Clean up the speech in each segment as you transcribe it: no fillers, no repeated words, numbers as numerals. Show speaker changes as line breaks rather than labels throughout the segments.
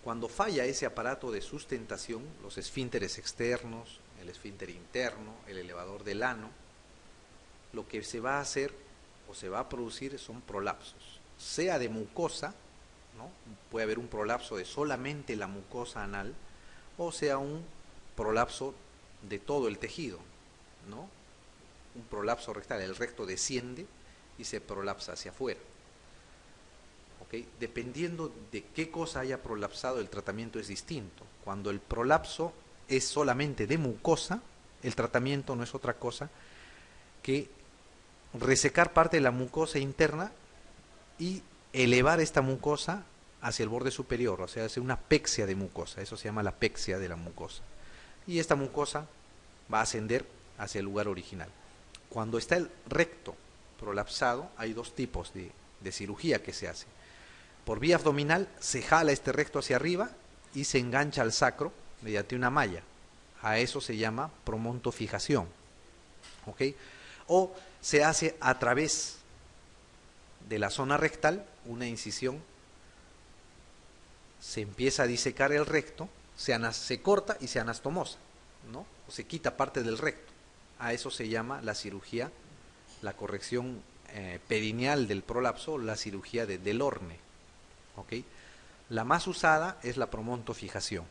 Cuando falla ese aparato de sustentación, los esfínteres externos, el esfínter interno, el elevador del ano, lo que se va a hacer o se va a producir son prolapsos, sea de mucosa, ¿no? Puede haber un prolapso de solamente la mucosa anal, o sea un prolapso de todo el tejido, ¿no? Un prolapso rectal, el recto desciende y se prolapsa hacia afuera. ¿Okay? Dependiendo de qué cosa haya prolapsado, el tratamiento es distinto. Cuando el prolapso es solamente de mucosa, el tratamiento no es otra cosa que resecar parte de la mucosa interna y elevar esta mucosa hacia el borde superior, o sea, hacer una pexia de mucosa, eso se llama la pexia de la mucosa. Y esta mucosa va a ascender hacia el lugar original. Cuando está el recto prolapsado, hay dos tipos de cirugía que se hace. Por vía abdominal se jala este recto hacia arriba y se engancha al sacro mediante una malla. A eso se llama promontofijación. ¿Ok? O se hace a través de la zona rectal una incisión, se empieza a disecar el recto, se corta y se anastomosa, ¿no? O se quita parte del recto. A eso se llama la cirugía, la corrección perineal del prolapso, la cirugía de Delorme. ¿Okay? La más usada es la promontofijación.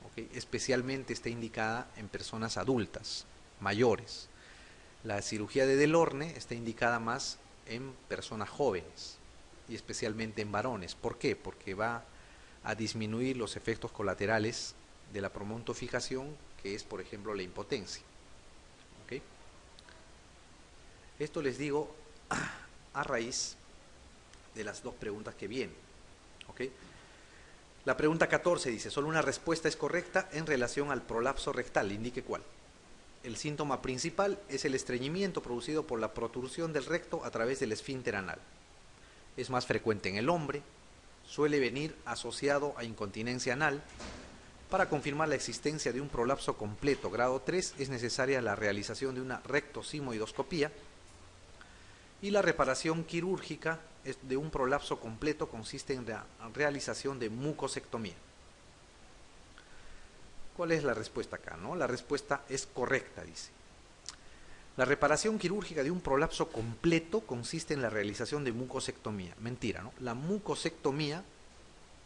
¿Okay? Especialmente está indicada en personas adultas, mayores. La cirugía de Delorme está indicada más en personas jóvenes y especialmente en varones. ¿Por qué? Porque va a disminuir los efectos colaterales de la promontofijación, que es, por ejemplo, la impotencia. ¿Okay? Esto les digo a raíz de las dos preguntas que vienen. ¿Okay? La pregunta 14 dice, solo una respuesta es correcta en relación al prolapso rectal, indique cuál. El síntoma principal es el estreñimiento producido por la protrusión del recto a través del esfínter anal. Es más frecuente en el hombre, suele venir asociado a incontinencia anal. Para confirmar la existencia de un prolapso completo grado 3 es necesaria la realización de una rectosimoidoscopía y la reparación quirúrgica de un prolapso completo consiste en la realización de mucosectomía. ¿Cuál es la respuesta acá, no? La respuesta es correcta, dice. La reparación quirúrgica de un prolapso completo consiste en la realización de mucosectomía. Mentira, ¿no? La mucosectomía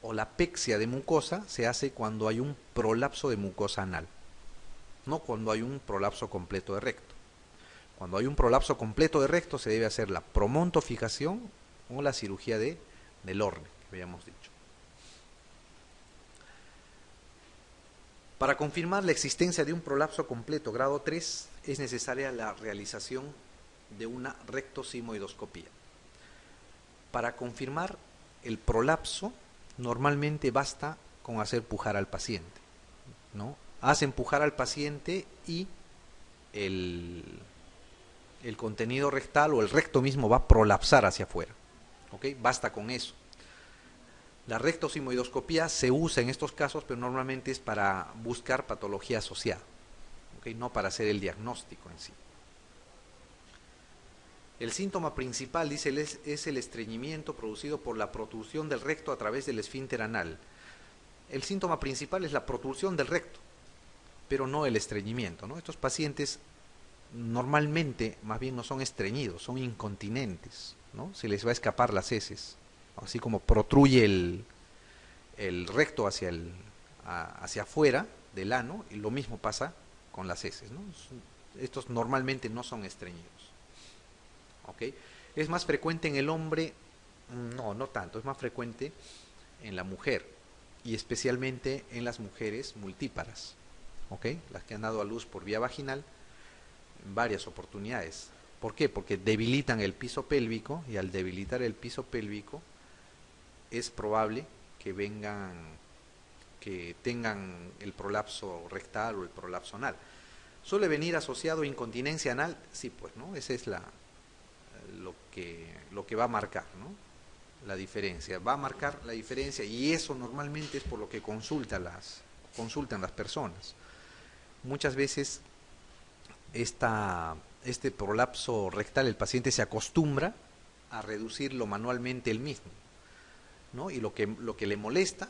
o la pexia de mucosa se hace cuando hay un prolapso de mucosa anal, no cuando hay un prolapso completo de recto. Cuando hay un prolapso completo de recto se debe hacer la promontofijación o la cirugía de Delorme, que habíamos dicho. Para confirmar la existencia de un prolapso completo grado 3 es necesaria la realización de una rectosimoidoscopía. Para confirmar el prolapso normalmente basta con hacer pujar al paciente, ¿no? Hacen pujar al paciente y el contenido rectal o el recto mismo va a prolapsar hacia afuera. ¿Okay? Basta con eso. La rectosimoidoscopía se usa en estos casos, pero normalmente es para buscar patología asociada, ¿okay? No para hacer el diagnóstico en sí. El síntoma principal, dice, es el estreñimiento producido por la protrusión del recto a través del esfínter anal. El síntoma principal es la protrusión del recto, pero no el estreñimiento, ¿no? Estos pacientes normalmente más bien no son estreñidos, son incontinentes, ¿no? Se les va a escapar las heces, así como protruye el recto hacia afuera del ano, y lo mismo pasa con las heces, ¿no? Estos normalmente no son estreñidos. ¿Okay? ¿Es más frecuente en el hombre? No tanto, es más frecuente en la mujer, y especialmente en las mujeres multíparas, ¿okay? Las que han dado a luz por vía vaginal en varias oportunidades. ¿Por qué? Porque debilitan el piso pélvico, y al debilitar el piso pélvico es probable que tengan el prolapso rectal o el prolapso anal. ¿Suele venir asociado a incontinencia anal? Sí, pues, ¿no? Esa es lo que va a marcar, ¿no? La diferencia. Va a marcar la diferencia, y eso normalmente es por lo que consultan las personas. Muchas veces este prolapso rectal, el paciente se acostumbra a reducirlo manualmente él mismo, ¿no? Y lo que le molesta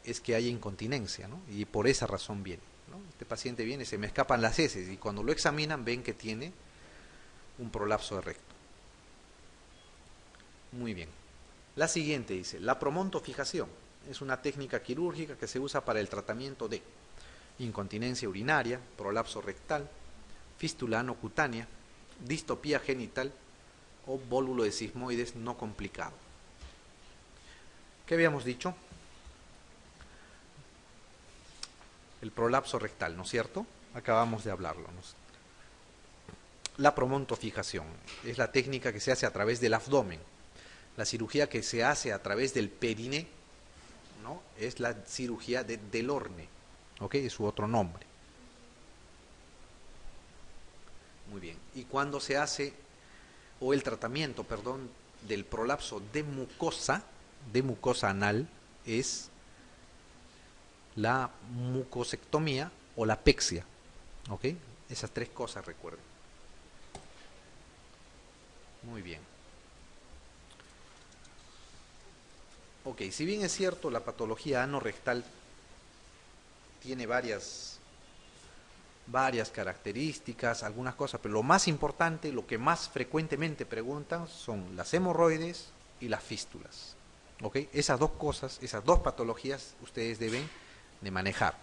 es que haya incontinencia, ¿no? Y por esa razón viene, ¿no? Este paciente viene, se me escapan las heces, y cuando lo examinan ven que tiene un prolapso de recto. Muy bien. La siguiente dice, la promontofijación es una técnica quirúrgica que se usa para el tratamiento de incontinencia urinaria, prolapso rectal, fístula anocutánea, distopía genital o vólulo de sigmoides no complicado. ¿Qué habíamos dicho? El prolapso rectal, ¿no es cierto? Acabamos de hablarlo, ¿no? La promontofijación es la técnica que se hace a través del abdomen. La cirugía que se hace a través del periné, ¿no? Es la cirugía de Delorme, ¿ok? Es su otro nombre. Muy bien. Y cuando se hace, o el tratamiento, perdón, del prolapso de mucosa anal, es la mucosectomía o la pexia, ¿ok? Esas tres cosas, recuerden. Muy bien. Ok, si bien es cierto, la patología anorrectal tiene varias características, algunas cosas, pero lo más importante, lo que más frecuentemente preguntan son las hemorroides y las fístulas. ¿Ok? Esas dos cosas, esas dos patologías ustedes deben de manejar.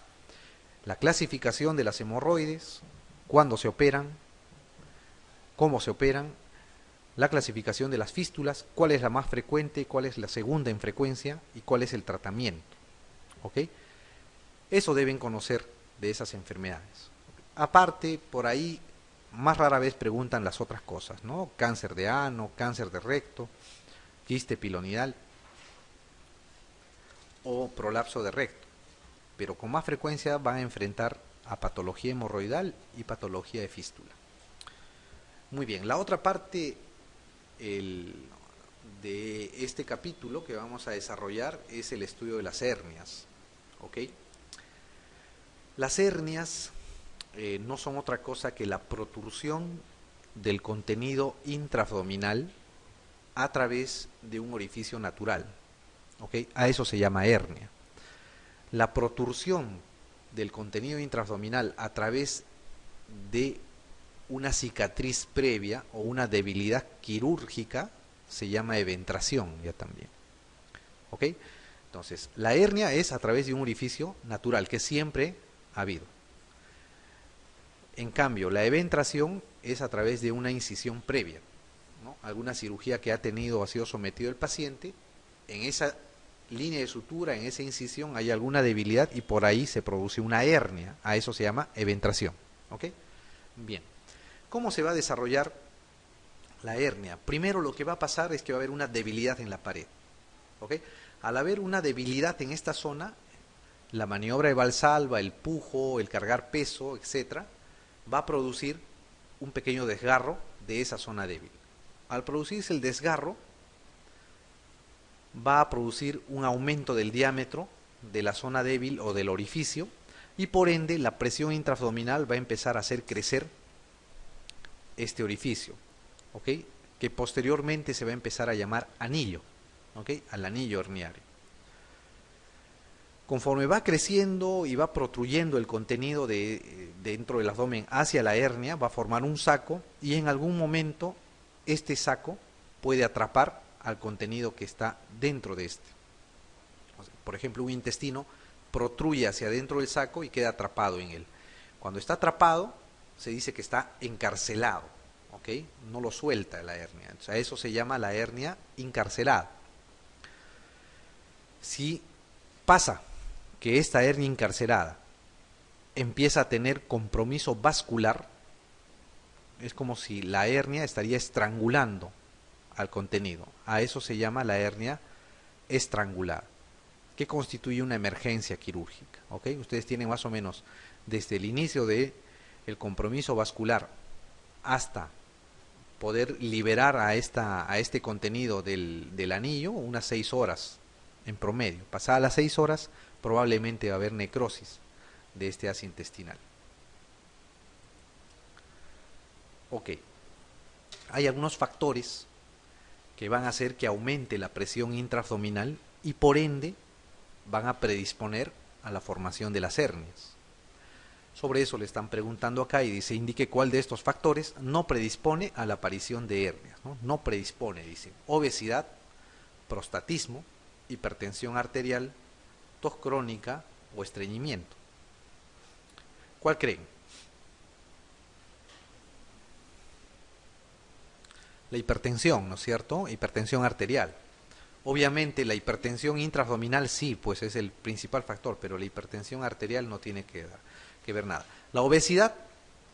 La clasificación de las hemorroides, cuándo se operan, cómo se operan, la clasificación de las fístulas, cuál es la más frecuente, cuál es la segunda en frecuencia y cuál es el tratamiento. ¿Ok? Eso deben conocer de esas enfermedades. Aparte, por ahí más rara vez preguntan las otras cosas, ¿no? Cáncer de ano, cáncer de recto, quiste pilonidal o prolapso de recto. Pero con más frecuencia van a enfrentar a patología hemorroidal y patología de fístula. Muy bien, la otra parte de este capítulo que vamos a desarrollar es el estudio de las hernias. ¿Ok? Las hernias no son otra cosa que la protrusión del contenido intraabdominal a través de un orificio natural. ¿Ok? A eso se llama hernia. La protrusión del contenido intraabdominal a través de una cicatriz previa o una debilidad quirúrgica se llama eventración ya también. ¿Ok? Entonces, la hernia es a través de un orificio natural que siempre ha habido. En cambio, la eventración es a través de una incisión previa, ¿no? Alguna cirugía que ha tenido o ha sido sometido el paciente, en esa línea de sutura, en esa incisión hay alguna debilidad y por ahí se produce una hernia. A eso se llama eventración. ¿Ok? Bien. ¿Cómo se va a desarrollar la hernia? Primero lo que va a pasar es que va a haber una debilidad en la pared. ¿Ok? Al haber una debilidad en esta zona, la maniobra de Valsalva, el pujo, el cargar peso, etcétera, va a producir un pequeño desgarro de esa zona débil. Al producirse el desgarro, va a producir un aumento del diámetro de la zona débil o del orificio y por ende la presión intraabdominal va a empezar a hacer crecer este orificio, ¿ok? Que posteriormente se va a empezar a llamar anillo, ¿ok? Al anillo herniario. Conforme va creciendo y va protruyendo el contenido dentro del abdomen hacia la hernia, va a formar un saco y en algún momento este saco puede atrapar al contenido que está dentro de este. Por ejemplo, un intestino protruye hacia adentro del saco y queda atrapado en él. Cuando está atrapado, se dice que está encarcelado, ¿ok? No lo suelta la hernia. O sea, eso se llama la hernia encarcelada. Si pasa que esta hernia encarcelada empieza a tener compromiso vascular, es como si la hernia estaría estrangulando al contenido. A eso se llama la hernia estrangulada, que constituye una emergencia quirúrgica. ¿Ok? Ustedes tienen más o menos desde el inicio de el compromiso vascular hasta poder liberar a este contenido del anillo unas 6 horas en promedio. Pasadas las 6 horas probablemente va a haber necrosis de este ácido intestinal. Ok. Hay algunos factores que van a hacer que aumente la presión intraabdominal y por ende van a predisponer a la formación de las hernias. Sobre eso le están preguntando acá y dice, indique cuál de estos factores no predispone a la aparición de hernias. No predispone, dice, obesidad, prostatismo, hipertensión arterial, tos crónica o estreñimiento. ¿Cuál creen? La hipertensión, ¿no es cierto? Hipertensión arterial. Obviamente la hipertensión intraabdominal sí, pues es el principal factor, pero la hipertensión arterial no tiene que ver nada. La obesidad,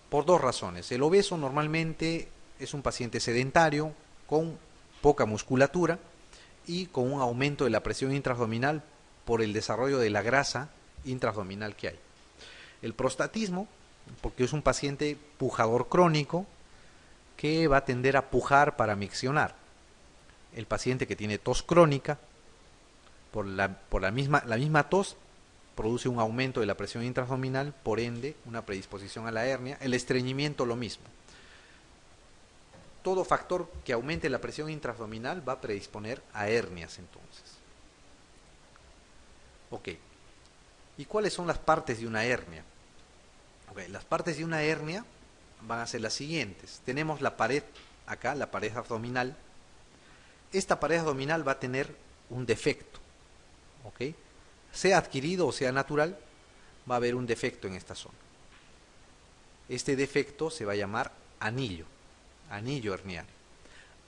por dos razones. El obeso normalmente es un paciente sedentario, con poca musculatura y con un aumento de la presión intraabdominal por el desarrollo de la grasa intraabdominal que hay. El prostatismo, porque es un paciente pujador crónico que va a tender a pujar para miccionar. El paciente que tiene tos crónica, por la misma tos, produce un aumento de la presión intraabdominal, por ende, una predisposición a la hernia. El estreñimiento, lo mismo. Todo factor que aumente la presión intraabdominal va a predisponer a hernias, entonces. Ok. ¿Y cuáles son las partes de una hernia? Okay, las partes de una hernia van a ser las siguientes. Tenemos la pared acá, la pared abdominal. Esta pared abdominal va a tener un defecto, ¿ok? Sea adquirido o sea natural, va a haber un defecto en esta zona. Este defecto se va a llamar anillo herniario.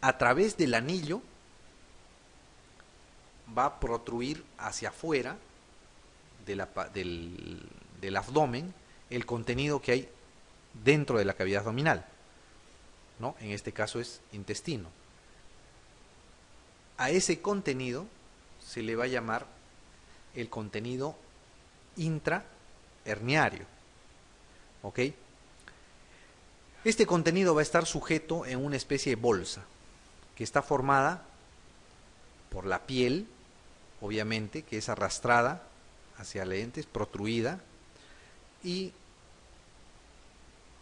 A través del anillo va a protruir hacia afuera del abdomen el contenido que hay dentro de la cavidad abdominal, ¿no? En este caso es intestino. A ese contenido se le va a llamar el contenido intraherniario, ¿ok? Este contenido va a estar sujeto en una especie de bolsa que está formada por la piel, obviamente, que es arrastrada hacia adelante, es protruida, y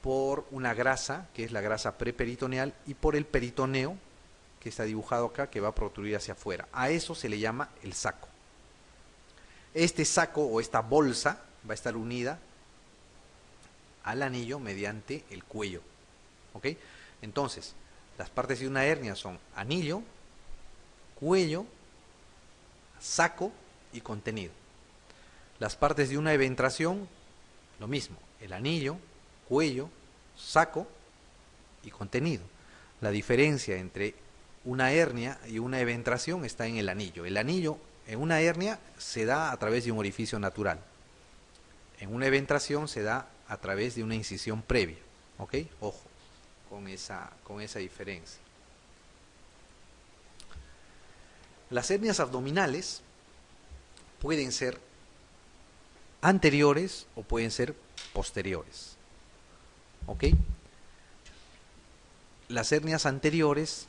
por una grasa, que es la grasa preperitoneal, y por el peritoneo, que está dibujado acá, que va a protruir hacia afuera. A eso se le llama el saco. Este saco o esta bolsa va a estar unida al anillo mediante el cuello. ¿Ok? Entonces, las partes de una hernia son anillo, cuello, saco y contenido. Las partes de una eventración, lo mismo, el anillo, cuello, saco y contenido. La diferencia entre una hernia y una eventración está en el anillo. El anillo en una hernia se da a través de un orificio natural. En una eventración se da a través de una incisión previa. ¿Ok? Ojo con esa diferencia. Las hernias abdominales pueden ser anteriores o pueden ser posteriores. ¿Ok? Las hernias anteriores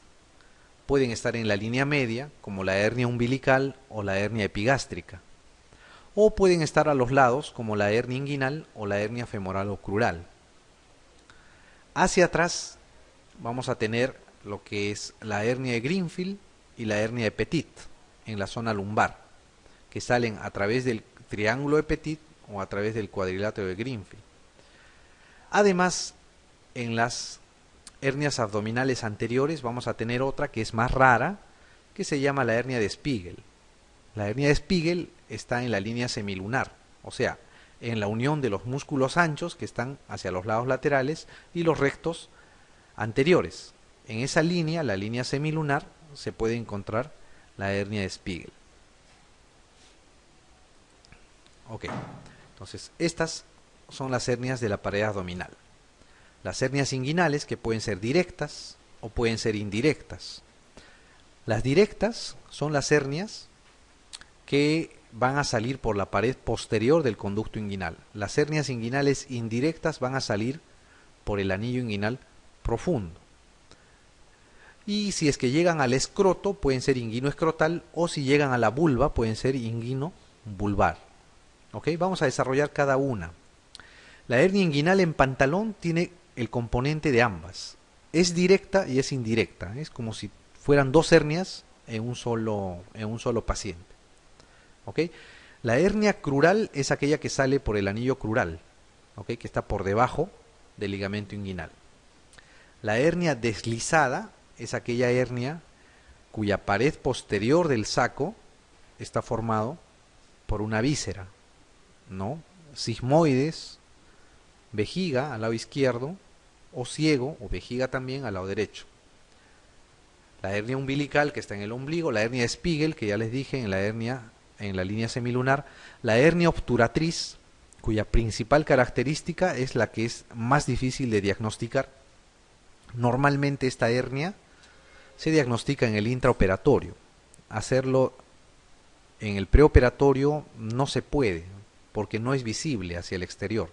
pueden estar en la línea media, como la hernia umbilical o la hernia epigástrica, o pueden estar a los lados, como la hernia inguinal o la hernia femoral o crural. Hacia atrás vamos a tener lo que es la hernia de Greenfield y la hernia de Petit, en la zona lumbar, que salen a través del triángulo de Petit o a través del cuadrilátero de Greenfield. Además, en las hernias abdominales anteriores vamos a tener otra que es más rara, que se llama la hernia de Spiegel. La hernia de Spiegel está en la línea semilunar, o sea, en la unión de los músculos anchos que están hacia los lados laterales y los rectos anteriores. En esa línea, la línea semilunar, se puede encontrar la hernia de Spiegel. Ok, entonces estas son las hernias de la pared abdominal. Las hernias inguinales, que pueden ser directas o pueden ser indirectas. Las directas son las hernias que van a salir por la pared posterior del conducto inguinal. Las hernias inguinales indirectas van a salir por el anillo inguinal profundo. Y si es que llegan al escroto, pueden ser inguinoescrotal, o si llegan a la vulva, pueden ser inguino-vulvar. ¿Ok? Vamos a desarrollar cada una. La hernia inguinal en pantalón tiene el componente de ambas. Es directa y es indirecta. Es como si fueran dos hernias en un solo paciente. ¿Ok? La hernia crural es aquella que sale por el anillo crural, ¿ok? Que está por debajo del ligamento inguinal. La hernia deslizada es aquella hernia cuya pared posterior del saco está formado por una víscera, ¿no? Sigmoides, vejiga al lado izquierdo, o ciego, o vejiga también al lado derecho. La hernia umbilical, que está en el ombligo, la hernia Spiegel, que ya les dije, en la hernia, en la línea semilunar, la hernia obturatriz, cuya principal característica es la que es más difícil de diagnosticar. Normalmente esta hernia se diagnostica en el intraoperatorio. Hacerlo en el preoperatorio no se puede, porque no es visible hacia el exterior.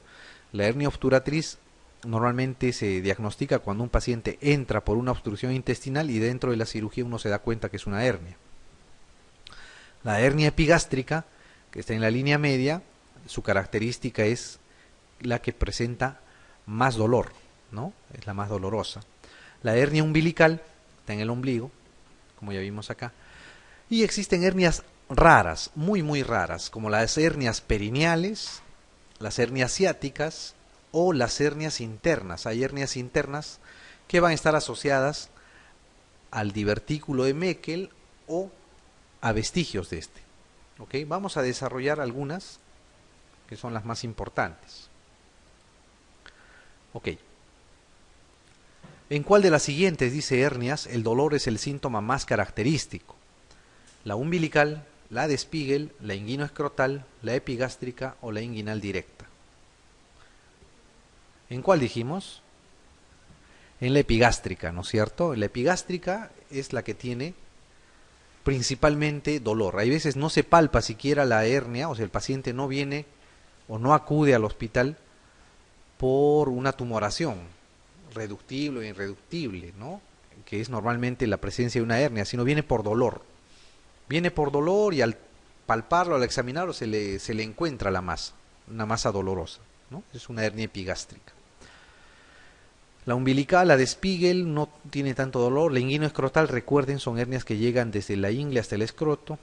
La hernia obturatriz normalmente se diagnostica cuando un paciente entra por una obstrucción intestinal y dentro de la cirugía uno se da cuenta que es una hernia. La hernia epigástrica, que está en la línea media, su característica es la que presenta más dolor, ¿no? Es la más dolorosa. La hernia umbilical está en el ombligo, como ya vimos acá. Y existen hernias raras, muy raras, como las hernias perineales, las hernias ciáticas o las hernias internas. Hay hernias internas que van a estar asociadas al divertículo de Meckel o a vestigios de este. ¿Ok? Vamos a desarrollar algunas que son las más importantes. Ok. ¿En cuál de las siguientes, dice hernias, el dolor es el síntoma más característico? La umbilical, la de Spiegel, la inguinoescrotal, la epigástrica o la inguinal directa. ¿En cuál dijimos? En la epigástrica, ¿no es cierto? La epigástrica es la que tiene principalmente dolor. Hay veces no se palpa siquiera la hernia, o sea, el paciente no viene o no acude al hospital por una tumoración reductible o irreductible, ¿no? Que es normalmente la presencia de una hernia, sino viene por dolor. Viene por dolor y al palparlo, al examinarlo, se le encuentra la masa, una masa dolorosa, ¿no? Es una hernia epigástrica. La umbilical, la de Spiegel, no tiene tanto dolor. La inguinoescrotal, recuerden, son hernias que llegan desde la ingle hasta el escroto.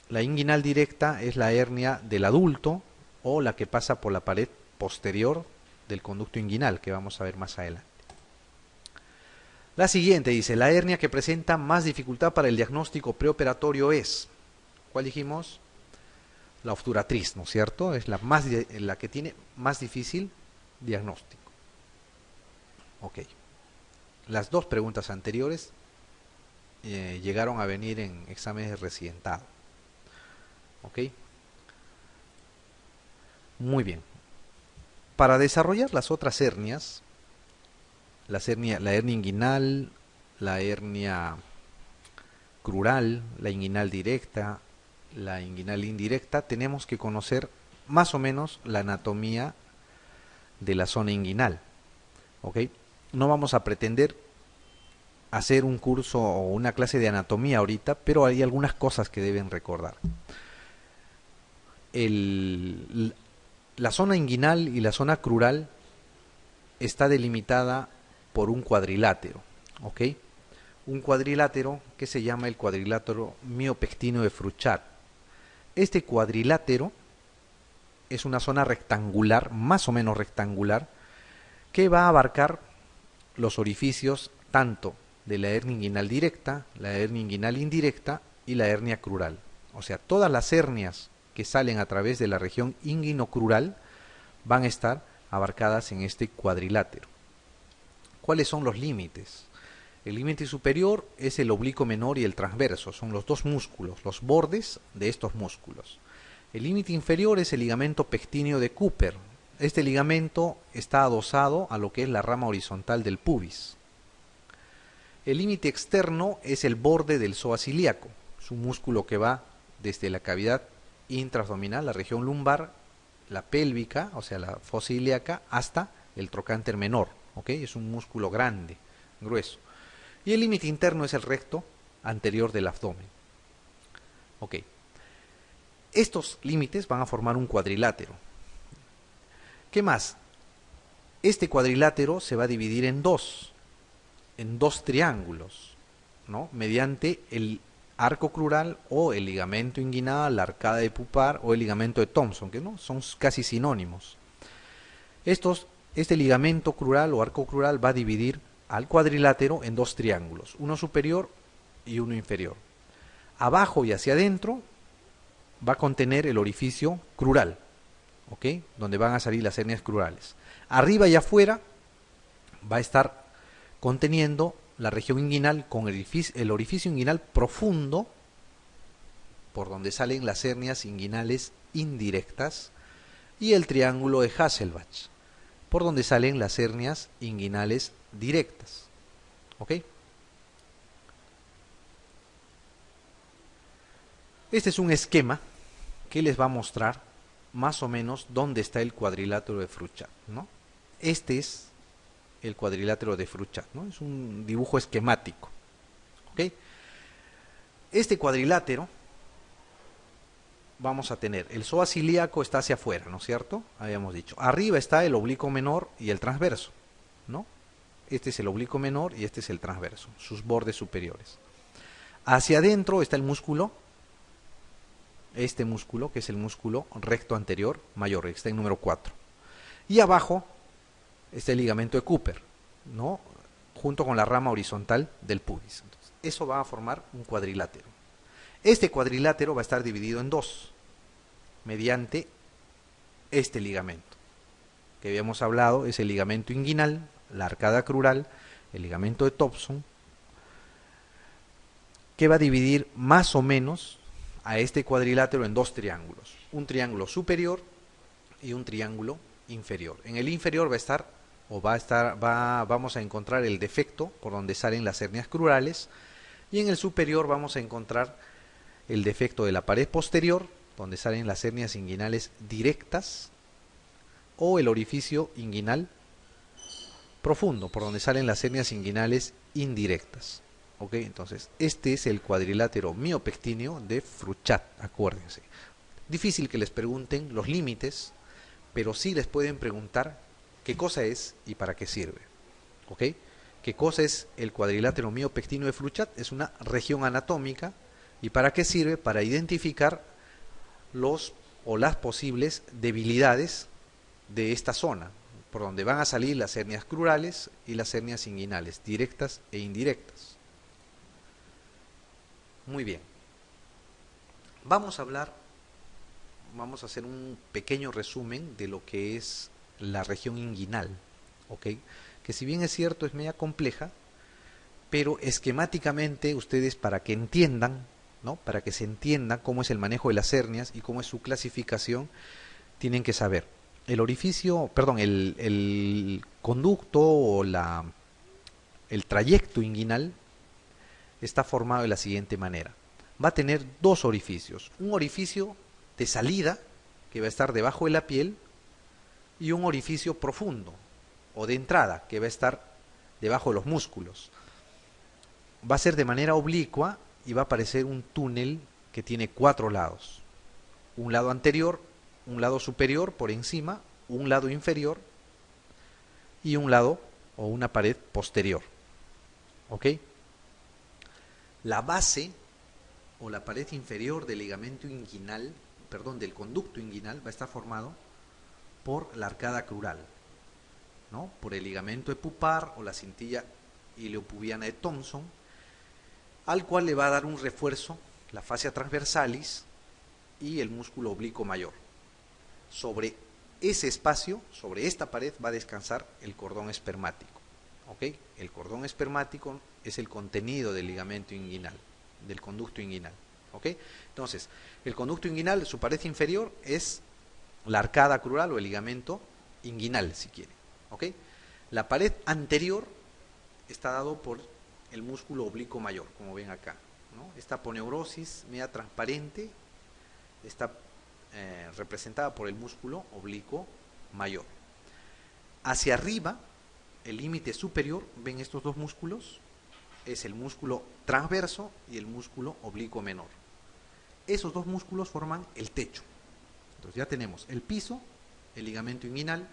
La inguinal directa es la hernia del adulto o la que pasa por la pared posterior del conducto inguinal, que vamos a ver más adelante. La siguiente dice, la hernia que presenta más dificultad para el diagnóstico preoperatorio es, ¿cuál dijimos? La obturatriz, ¿no es cierto? Es la que tiene más difícil diagnóstico. Ok. Las dos preguntas anteriores llegaron a venir en exámenes de residentado. Ok. Muy bien. Para desarrollar las otras hernias, la hernia inguinal, la hernia crural, la inguinal directa, la inguinal indirecta, tenemos que conocer más o menos la anatomía de la zona inguinal. ¿Ok? No vamos a pretender hacer un curso o una clase de anatomía ahorita, pero hay algunas cosas que deben recordar. La zona inguinal y la zona crural está delimitada por un cuadrilátero, ¿ok? Un cuadrilátero que se llama el cuadrilátero miopectíneo de Fruchard. Este cuadrilátero es una zona rectangular, más o menos rectangular, que va a abarcar los orificios tanto de la hernia inguinal directa, la hernia inguinal indirecta y la hernia crural. O sea, todas las hernias que salen a través de la región inguinocrural van a estar abarcadas en este cuadrilátero. ¿Cuáles son los límites? El límite superior es el oblicuo menor y el transverso, son los dos músculos, los bordes de estos músculos. El límite inferior es el ligamento pectíneo de Cooper. Este ligamento está adosado a lo que es la rama horizontal del pubis. El límite externo es el borde del psoas ilíaco, es un músculo que va desde la cavidad intraabdominal, la región lumbar, la pélvica, o sea la fosa ilíaca, hasta el trocánter menor, ¿ok? Es un músculo grande, grueso. Y el límite interno es el recto anterior del abdomen. ¿Ok? Estos límites van a formar un cuadrilátero. ¿Qué más? Este cuadrilátero se va a dividir en dos triángulos, ¿no? Mediante arco crural o el ligamento inguinal, la arcada de pupar o el ligamento de Thompson, que no son casi sinónimos. Este ligamento crural o arco crural va a dividir al cuadrilátero en dos triángulos, uno superior y uno inferior. Abajo y hacia adentro va a contener el orificio crural, ¿ok? Donde van a salir las hernias crurales. Arriba y afuera va a estar conteniendo la región inguinal con el orificio inguinal profundo, por donde salen las hernias inguinales indirectas, y el triángulo de Hasselbalch, por donde salen las hernias inguinales directas. ¿Ok? Este es un esquema que les va a mostrar más o menos dónde está el cuadrilátero de Fruchat, ¿no? Este es el cuadrilátero de Fruchat, ¿no? Es un dibujo esquemático. ¿Ok? Este cuadrilátero vamos a tener, el psoas ilíaco está hacia afuera, ¿no es cierto? Habíamos dicho. Arriba está el oblicuo menor y el transverso, ¿no? Este es el oblicuo menor y este es el transverso, sus bordes superiores. Hacia adentro está el músculo, este músculo, que es el músculo recto anterior mayor, que está en número 4. Y abajo está el ligamento de Cooper, ¿no? Junto con la rama horizontal del pubis. Entonces, eso va a formar un cuadrilátero. Este cuadrilátero va a estar dividido en dos, mediante este ligamento, que habíamos hablado, es el ligamento inguinal, la arcada crural, el ligamento de Thompson, que va a dividir más o menos a este cuadrilátero en dos triángulos, un triángulo superior y un triángulo inferior. En el inferior vamos a encontrar el defecto por donde salen las hernias crurales, y en el superior vamos a encontrar el defecto de la pared posterior, donde salen las hernias inguinales directas, o el orificio inguinal profundo, por donde salen las hernias inguinales indirectas. ¿Ok? Entonces, este es el cuadrilátero miopectíneo de Fruchat, acuérdense. Difícil que les pregunten los límites, pero sí les pueden preguntar qué cosa es y para qué sirve. ¿Ok? ¿Qué cosa es el cuadrilátero miopectíneo de Fruchat? Es una región anatómica. ¿Y para qué sirve? Para identificar las posibles debilidades de esta zona, por donde van a salir las hernias crurales y las hernias inguinales, directas e indirectas. Muy bien. Vamos a hacer un pequeño resumen de lo que es la región inguinal, ¿ok? Que si bien es cierto es media compleja, pero esquemáticamente ustedes, para que entiendan, ¿no? Para que se entienda cómo es el manejo de las hernias y cómo es su clasificación, tienen que saber el conducto o el trayecto inguinal está formado de la siguiente manera. Va a tener dos orificios, un orificio de salida que va a estar debajo de la piel y un orificio profundo o de entrada que va a estar debajo de los músculos. Va a ser de manera oblicua y va a aparecer un túnel que tiene 4 lados. Un lado anterior, un lado superior por encima, un lado inferior y un lado o una pared posterior. ¿Ok? La base o la pared inferior del ligamento inguinal, del conducto inguinal, va a estar formado por la arcada crural, ¿no? Por el ligamento de pupar o la cintilla iliopubiana de Thompson, al cual le va a dar un refuerzo la fascia transversalis y el músculo oblicuo mayor. Sobre ese espacio, sobre esta pared, va a descansar el cordón espermático. ¿Ok? El cordón espermático es el contenido del ligamento inguinal, del conducto inguinal. ¿Ok? Entonces, el conducto inguinal, su pared inferior es la arcada crural o el ligamento inguinal, si quiere. ¿Ok? La pared anterior está dado por el músculo oblicuo mayor, como ven acá, ¿no? Esta aponeurosis media transparente está representada por el músculo oblicuo mayor. Hacia arriba, el límite superior, ven estos dos músculos, es el músculo transverso y el músculo oblicuo menor. Esos dos músculos forman el techo. Entonces ya tenemos el piso, el ligamento inguinal,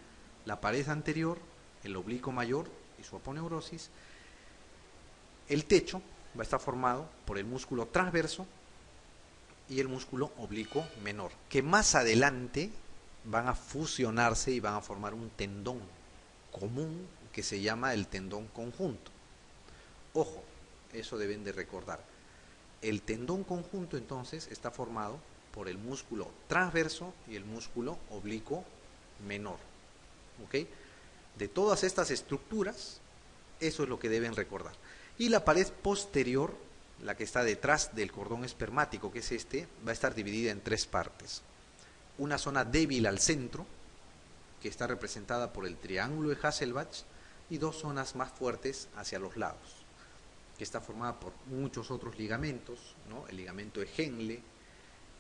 la pared anterior, el oblicuo mayor y su aponeurosis. El techo, va a estar formado por el músculo transverso y el músculo oblicuo menor, que más adelante van a fusionarse y van a formar un tendón común que se llama el tendón conjunto. Ojo, eso deben de recordar. El tendón conjunto entonces está formado por el músculo transverso y el músculo oblicuo menor. ¿Ok? De todas estas estructuras, eso es lo que deben recordar. Y la pared posterior, la que está detrás del cordón espermático, que es este, va a estar dividida en tres partes. Una zona débil al centro, que está representada por el triángulo de Hasselbalch, y dos zonas más fuertes hacia los lados, que está formada por muchos otros ligamentos, ¿no? El ligamento de Henle,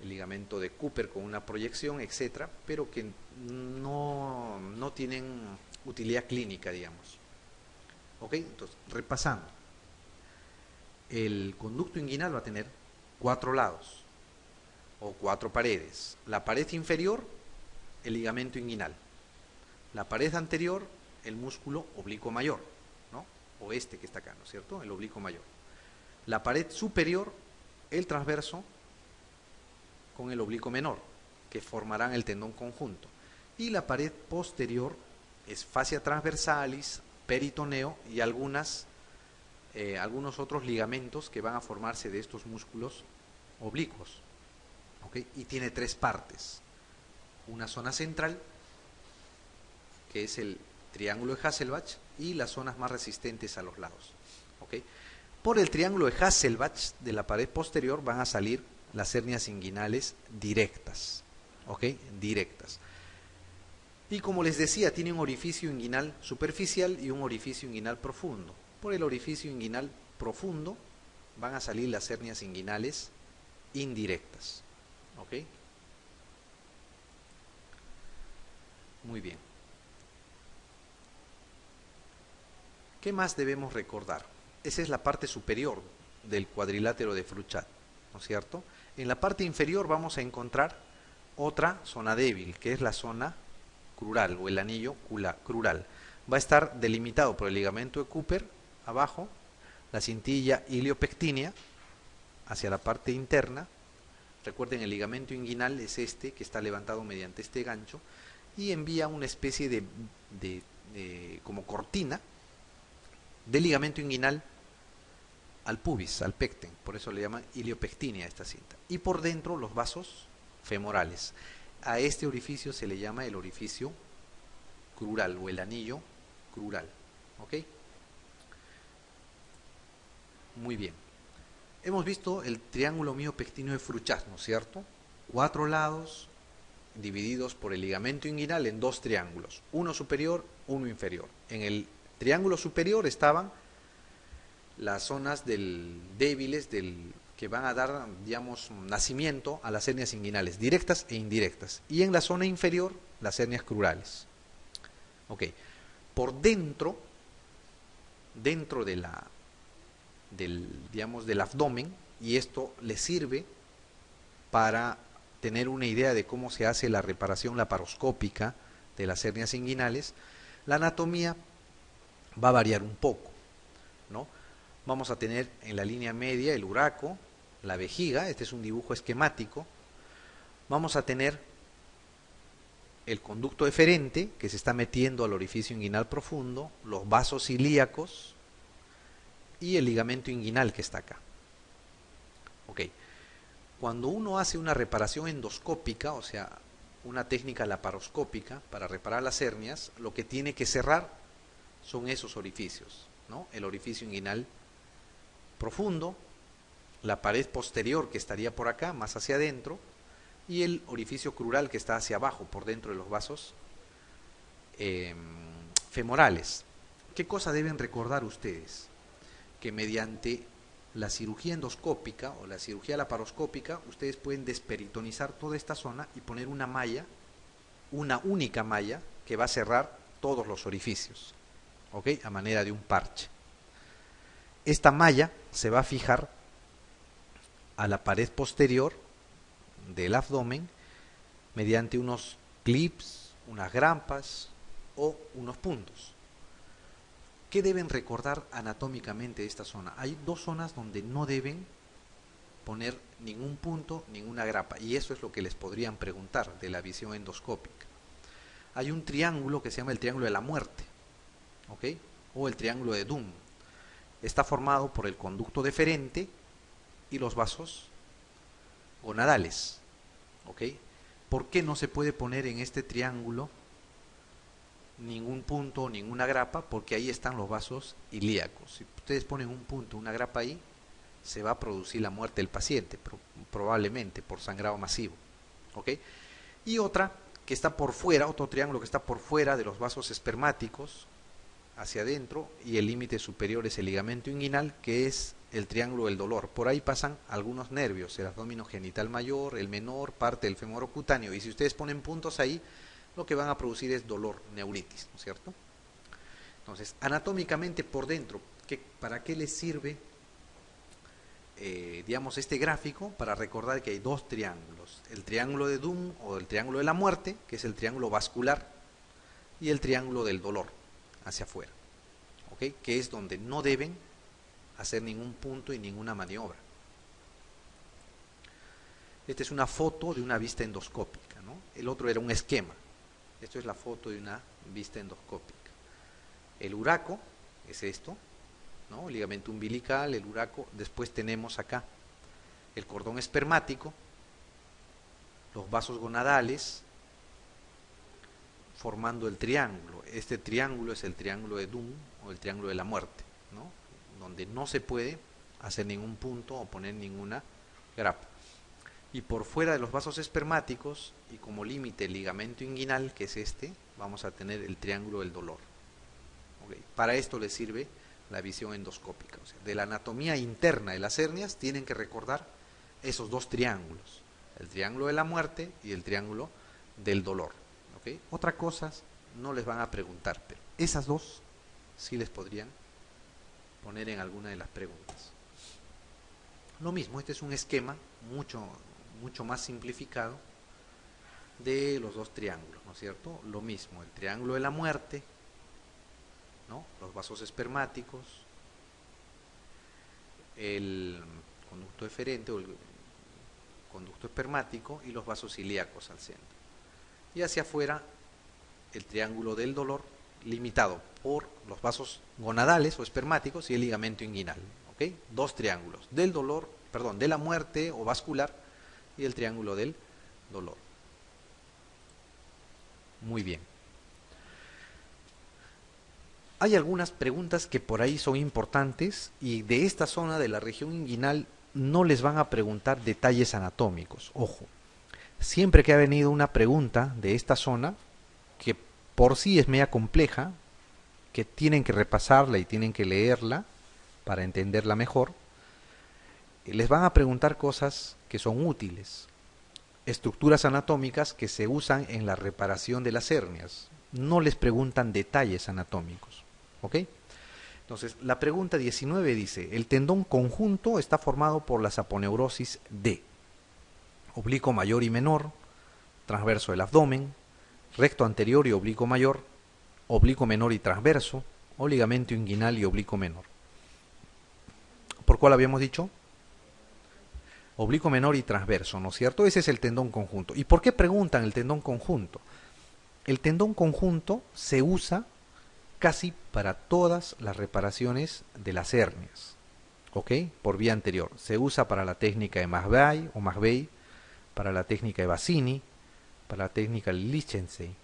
el ligamento de Cooper con una proyección, etcétera, pero que no tienen utilidad clínica, digamos. ¿Ok? Entonces, repasando. El conducto inguinal va a tener 4 lados o 4 paredes. La pared inferior, el ligamento inguinal. La pared anterior, el músculo oblicuo mayor, ¿no? O este que está acá, ¿no es cierto? El oblicuo mayor. La pared superior, el transverso con el oblicuo menor, que formarán el tendón conjunto. Y la pared posterior es fascia transversalis, peritoneo y algunos otros ligamentos que van a formarse de estos músculos oblicuos. ¿Okay? Y tiene 3 partes. Una zona central, que es el triángulo de Hasselbalch, y las zonas más resistentes a los lados. ¿Okay? Por el triángulo de Hasselbalch de la pared posterior van a salir las hernias inguinales directas. ¿Ok? Directas. Y como les decía, tiene un orificio inguinal superficial y un orificio inguinal profundo. Por el orificio inguinal profundo van a salir las hernias inguinales indirectas. ¿Ok? Muy bien. ¿Qué más debemos recordar? Esa es la parte superior del cuadrilátero de Fruchat, ¿no es cierto? En la parte inferior vamos a encontrar otra zona débil, que es la zona crural o el anillo crural. Va a estar delimitado por el ligamento de Cooper abajo, la cintilla iliopectínea hacia la parte interna. Recuerden, el ligamento inguinal es este que está levantado mediante este gancho y envía una especie de como cortina del ligamento inguinal al pubis, al pecten, por eso le llaman iliopectínea a esta cinta. Y por dentro los vasos femorales. A este orificio se le llama el orificio crural o el anillo crural. ¿Ok? Muy bien. Hemos visto el triángulo miopectíneo de Fruchat, ¿no es cierto? 4 lados divididos por el ligamento inguinal en 2 triángulos, uno superior, uno inferior. En el triángulo superior estaban las zonas débiles que van a dar, digamos, nacimiento a las hernias inguinales, directas e indirectas. Y en la zona inferior, las hernias crurales. Ok. Por dentro del abdomen, y esto le sirve para tener una idea de cómo se hace la reparación laparoscópica de las hernias inguinales, la anatomía va a variar un poco, ¿no? Vamos a tener en la línea media el uraco, la vejiga, este es un dibujo esquemático. Vamos a tener el conducto eferente que se está metiendo al orificio inguinal profundo, los vasos ilíacos y el ligamento inguinal que está acá. Ok. Cuando uno hace una reparación endoscópica, o sea, una técnica laparoscópica para reparar las hernias, lo que tiene que cerrar son esos orificios, ¿no? El orificio inguinal profundo, la pared posterior que estaría por acá, más hacia adentro, y el orificio crural que está hacia abajo, por dentro de los vasos femorales. ¿Qué cosa deben recordar ustedes? Que mediante la cirugía endoscópica o la cirugía laparoscópica, ustedes pueden desperitonizar toda esta zona y poner una malla, una única malla, que va a cerrar todos los orificios, ¿ok? A manera de un parche. Esta malla se va a fijar a la pared posterior del abdomen mediante unos clips, unas grampas o unos puntos. ¿Qué deben recordar anatómicamente de esta zona? Hay dos zonas donde no deben poner ningún punto, ninguna grapa, y eso es lo que les podrían preguntar de la visión endoscópica. Hay un triángulo que se llama el triángulo de la muerte, ¿ok? O el triángulo de Dunn. Está formado por el conducto deferente y los vasos gonadales, ¿ok? ¿Por qué no se puede poner en este triángulo ningún punto, ninguna grapa? Porque ahí están los vasos ilíacos. Si ustedes ponen un punto, una grapa ahí, se va a producir la muerte del paciente, probablemente por sangrado masivo, ¿ok? Y otra que está por fuera, otro triángulo que está por fuera de los vasos espermáticos, hacia adentro, y el límite superior es el ligamento inguinal, que es el triángulo del dolor. Por ahí pasan algunos nervios, el abdomen genital mayor, el menor, parte del femoro cutáneo, y si ustedes ponen puntos ahí, lo que van a producir es dolor, neuritis, ¿no es cierto? Entonces, anatómicamente por dentro, ¿para qué les sirve, digamos, este gráfico? Para recordar que hay dos triángulos, el triángulo de Dunn o el triángulo de la muerte, que es el triángulo vascular, y el triángulo del dolor, hacia afuera, ¿ok? Que es donde no deben hacer ningún punto y ninguna maniobra. Esta es una foto de una vista endoscópica, ¿no? El otro era un esquema. Esto es la foto de una vista endoscópica. El uraco es esto, ¿no? El ligamento umbilical, el uraco. Después tenemos acá el cordón espermático, los vasos gonadales, formando el triángulo. Este triángulo es el triángulo de Dunn o el triángulo de la muerte, ¿no? Donde no se puede hacer ningún punto o poner ninguna grapa. Y por fuera de los vasos espermáticos y como límite el ligamento inguinal, que es este, vamos a tener el triángulo del dolor. ¿Okay? Para esto les sirve la visión endoscópica. O sea, de la anatomía interna de las hernias tienen que recordar esos dos triángulos, el triángulo de la muerte y el triángulo del dolor. ¿Okay? Otras cosas no les van a preguntar, pero esas dos sí les podrían poner en alguna de las preguntas. Lo mismo, este es un esquema mucho más simplificado de los dos triángulos, ¿no es cierto? Lo mismo, el triángulo de la muerte, ¿no? Los vasos espermáticos, el conducto deferente o el conducto espermático y los vasos ilíacos al centro. Y hacia afuera el triángulo del dolor, limitado por los vasos gonadales o espermáticos y el ligamento inguinal, ¿ok? Dos triángulos del dolor, perdón, de la muerte o vascular y el triángulo del dolor. Muy bien. Hay algunas preguntas que por ahí son importantes y de esta zona de la región inguinal no les van a preguntar detalles anatómicos. Ojo, siempre que ha venido una pregunta de esta zona, que por sí es media compleja, que tienen que repasarla y tienen que leerla para entenderla mejor, les van a preguntar cosas que son útiles, estructuras anatómicas que se usan en la reparación de las hernias. No les preguntan detalles anatómicos, ¿ok? Entonces, la pregunta 19 dice, el tendón conjunto está formado por las aponeurosis de oblicuo mayor y menor, transverso del abdomen, recto anterior y oblicuo mayor, oblicuo menor y transverso, o ligamento inguinal y oblicuo menor. ¿Por cuál habíamos dicho? Oblicuo menor y transverso, ¿no es cierto? Ese es el tendón conjunto. ¿Y por qué preguntan el tendón conjunto? El tendón conjunto se usa casi para todas las reparaciones de las hernias, ¿ok? Por vía anterior. Se usa para la técnica de Masbey, para la técnica de Bassini, para la técnica de Lichensey.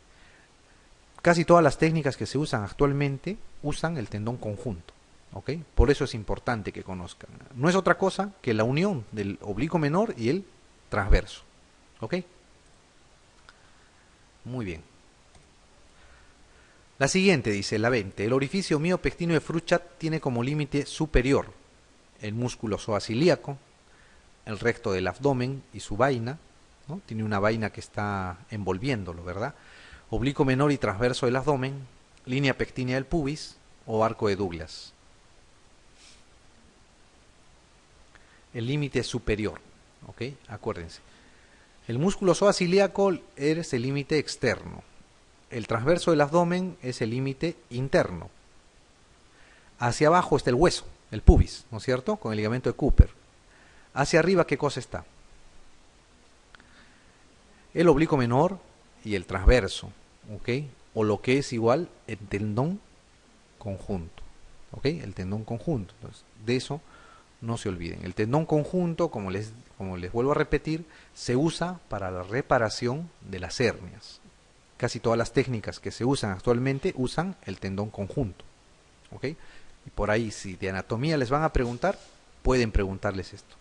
Casi todas las técnicas que se usan actualmente usan el tendón conjunto, ¿ok? Por eso es importante que conozcan. No es otra cosa que la unión del oblicuo menor y el transverso, ¿ok? Muy bien. La siguiente dice, la 20. El orificio miopectino de Fruchat tiene como límite superior el músculo psoas ilíaco, el recto del abdomen y su vaina, ¿no? Tiene una vaina que está envolviéndolo, ¿verdad? Oblicuo menor y transverso del abdomen, línea pectínea del pubis o arco de Douglas. El límite superior, ¿ok? Acuérdense. El músculo psoas ilíaco es el límite externo. El transverso del abdomen es el límite interno. Hacia abajo está el hueso, el pubis, ¿no es cierto? Con el ligamento de Cooper. Hacia arriba, ¿qué cosa está? El oblicuo menor y el transverso, ¿ok? O lo que es igual el tendón conjunto, ¿ok? El tendón conjunto. Entonces, de eso no se olviden. El tendón conjunto, como les vuelvo a repetir, se usa para la reparación de las hernias. Casi todas las técnicas que se usan actualmente usan el tendón conjunto, ¿ok? Y por ahí, si de anatomía les van a preguntar, pueden preguntarles esto.